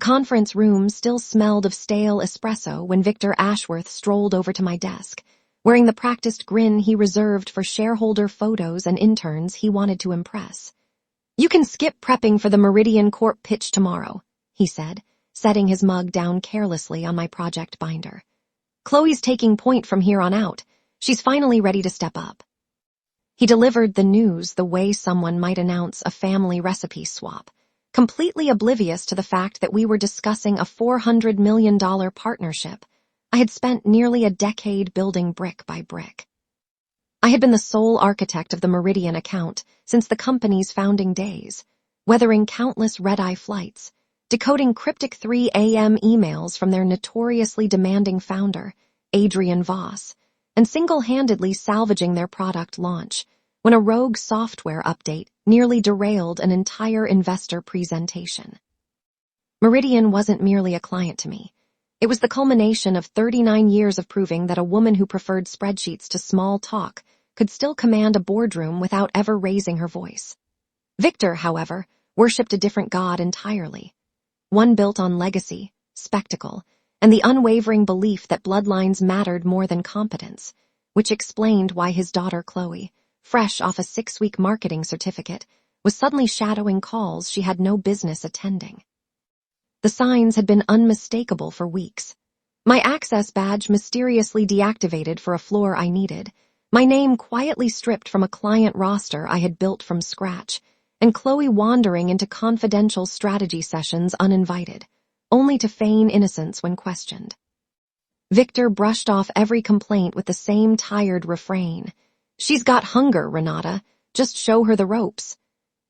conference room still smelled of stale espresso when Victor Ashworth strolled over to my desk, wearing the practiced grin he reserved for shareholder photos and interns he wanted to impress. "You can skip prepping for the Meridian Corp pitch tomorrow," he said, setting his mug down carelessly on my project binder. "Chloe's taking point from here on out. She's finally ready to step up." He delivered the news the way someone might announce a family recipe swap, completely oblivious to the fact that we were discussing a $400 million partnership I had spent nearly a decade building brick by brick. I had been the sole architect of the Meridian account since the company's founding days, weathering countless red-eye flights, decoding cryptic 3 a.m. emails from their notoriously demanding founder, Adrian Voss, and single-handedly salvaging their product launch when a rogue software update nearly derailed an entire investor presentation. Meridian wasn't merely a client to me. It was the culmination of 39 years of proving that a woman who preferred spreadsheets to small talk could still command a boardroom without ever raising her voice. Victor, however, worshipped a different god entirely, one built on legacy, spectacle, and the unwavering belief that bloodlines mattered more than competence, which explained why his daughter Chloe, fresh off a 6-week marketing certificate, was suddenly shadowing calls she had no business attending. The signs had been unmistakable for weeks. My access badge mysteriously deactivated for a floor I needed, my name quietly stripped from a client roster I had built from scratch, and Chloe wandering into confidential strategy sessions uninvited, only to feign innocence when questioned. Victor brushed off every complaint with the same tired refrain. "She's got hunger, Renata. Just show her the ropes."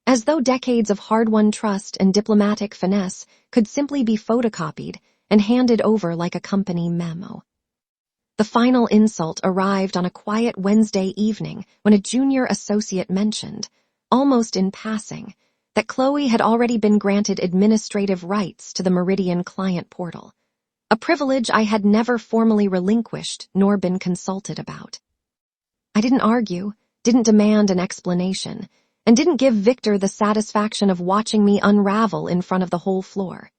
As though decades of hard-won trust and diplomatic finesse could simply be photocopied and handed over like a company memo. The final insult arrived on a quiet Wednesday evening when a junior associate mentioned, almost in passing, that Chloe had already been granted administrative rights to the Meridian client portal, a privilege I had never formally relinquished nor been consulted about. I didn't argue, didn't demand an explanation, and didn't give Victor the satisfaction of watching me unravel in front of the whole floor.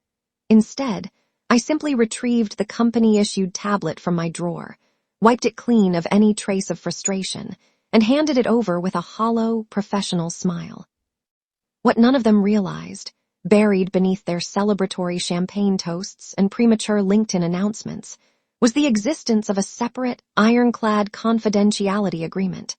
Instead, I simply retrieved the company-issued tablet from my drawer, wiped it clean of any trace of frustration, and handed it over with a hollow, professional smile. What none of them realized, buried beneath their celebratory champagne toasts and premature LinkedIn announcements, was the existence of a separate, ironclad confidentiality agreement,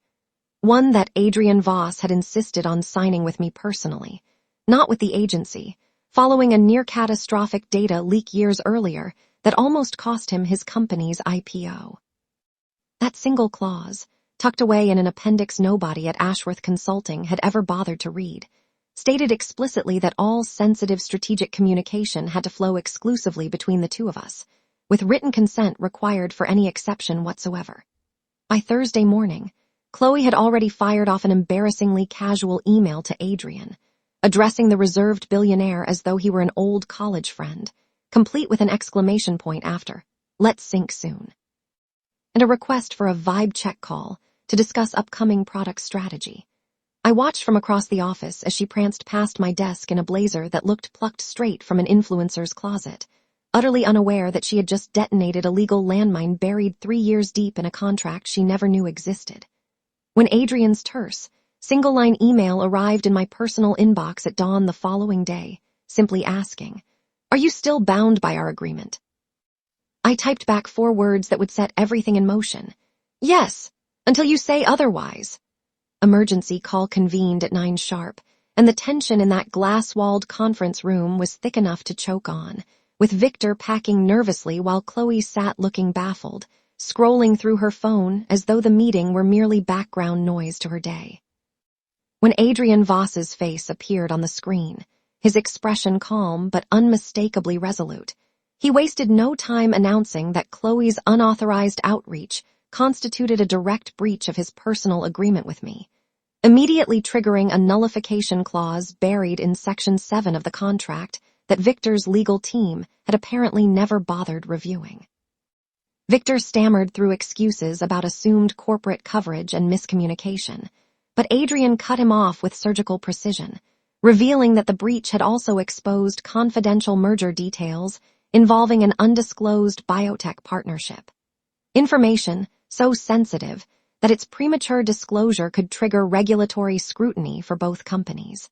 one that Adrian Voss had insisted on signing with me personally, not with the agency, following a near-catastrophic data leak years earlier that almost cost him his company's IPO. That single clause, tucked away in an appendix nobody at Ashworth Consulting had ever bothered to read, stated explicitly that all sensitive strategic communication had to flow exclusively between the two of us, with written consent required for any exception whatsoever. By Thursday morning, Chloe had already fired off an embarrassingly casual email to Adrian, addressing the reserved billionaire as though he were an old college friend, complete with an exclamation point after, "Let's sync soon," and a request for a vibe check call to discuss upcoming product strategy. I watched from across the office as she pranced past my desk in a blazer that looked plucked straight from an influencer's closet, utterly unaware that she had just detonated a legal landmine buried 3 years deep in a contract she never knew existed. When Adrian's terse, single-line email arrived in my personal inbox at dawn the following day, simply asking, "Are you still bound by our agreement?" I typed back 4 words that would set everything in motion. "Yes, until you say otherwise." Emergency call convened at 9 sharp, and the tension in that glass-walled conference room was thick enough to choke on, with Victor packing nervously while Chloe sat looking baffled, scrolling through her phone as though the meeting were merely background noise to her day. When Adrian Voss's face appeared on the screen, his expression calm but unmistakably resolute, he wasted no time announcing that Chloe's unauthorized outreach constituted a direct breach of his personal agreement with me, immediately triggering a nullification clause buried in Section 7 of the contract that Victor's legal team had apparently never bothered reviewing. Victor stammered through excuses about assumed corporate coverage and miscommunication, but Adrian cut him off with surgical precision, revealing that the breach had also exposed confidential merger details involving an undisclosed biotech partnership. Information so sensitive that its premature disclosure could trigger regulatory scrutiny for both companies.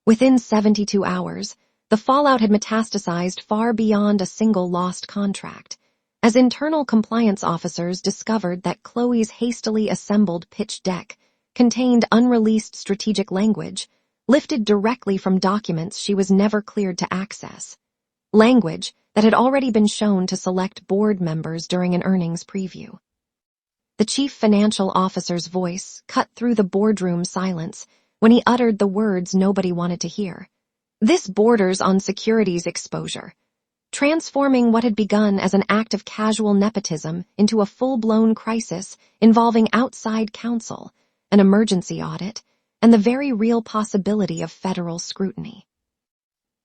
Within 72 hours, the fallout had metastasized far beyond a single lost contract, as internal compliance officers discovered that Chloe's hastily assembled pitch deck contained unreleased strategic language lifted directly from documents she was never cleared to access. Language that had already been shown to select board members during an earnings preview. The chief financial officer's voice cut through the boardroom silence when he uttered the words nobody wanted to hear. This borders on securities exposure, transforming what had begun as an act of casual nepotism into a full-blown crisis involving outside counsel, an emergency audit, and the very real possibility of federal scrutiny.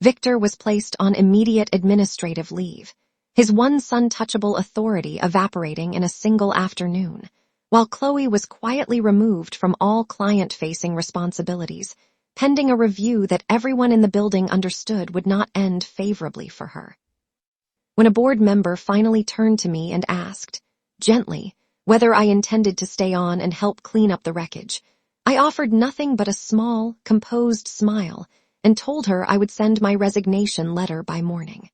Victor was placed on immediate administrative leave, his once untouchable authority evaporating in a single afternoon, while Chloe was quietly removed from all client-facing responsibilities, pending a review that everyone in the building understood would not end favorably for her. When a board member finally turned to me and asked, gently, whether I intended to stay on and help clean up the wreckage, I offered nothing but a small, composed smile and told her I would send my resignation letter by morning.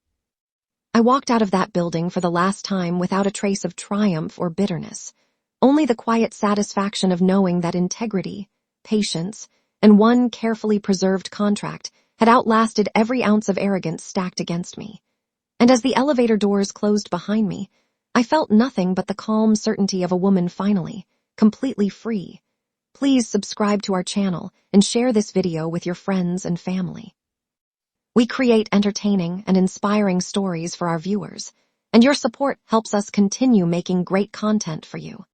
I walked out of that building for the last time without a trace of triumph or bitterness, only the quiet satisfaction of knowing that integrity, patience, and one carefully preserved contract had outlasted every ounce of arrogance stacked against me. And as the elevator doors closed behind me, I felt nothing but the calm certainty of a woman finally, completely free. Please subscribe to our channel and share this video with your friends and family. We create entertaining and inspiring stories for our viewers, and your support helps us continue making great content for you.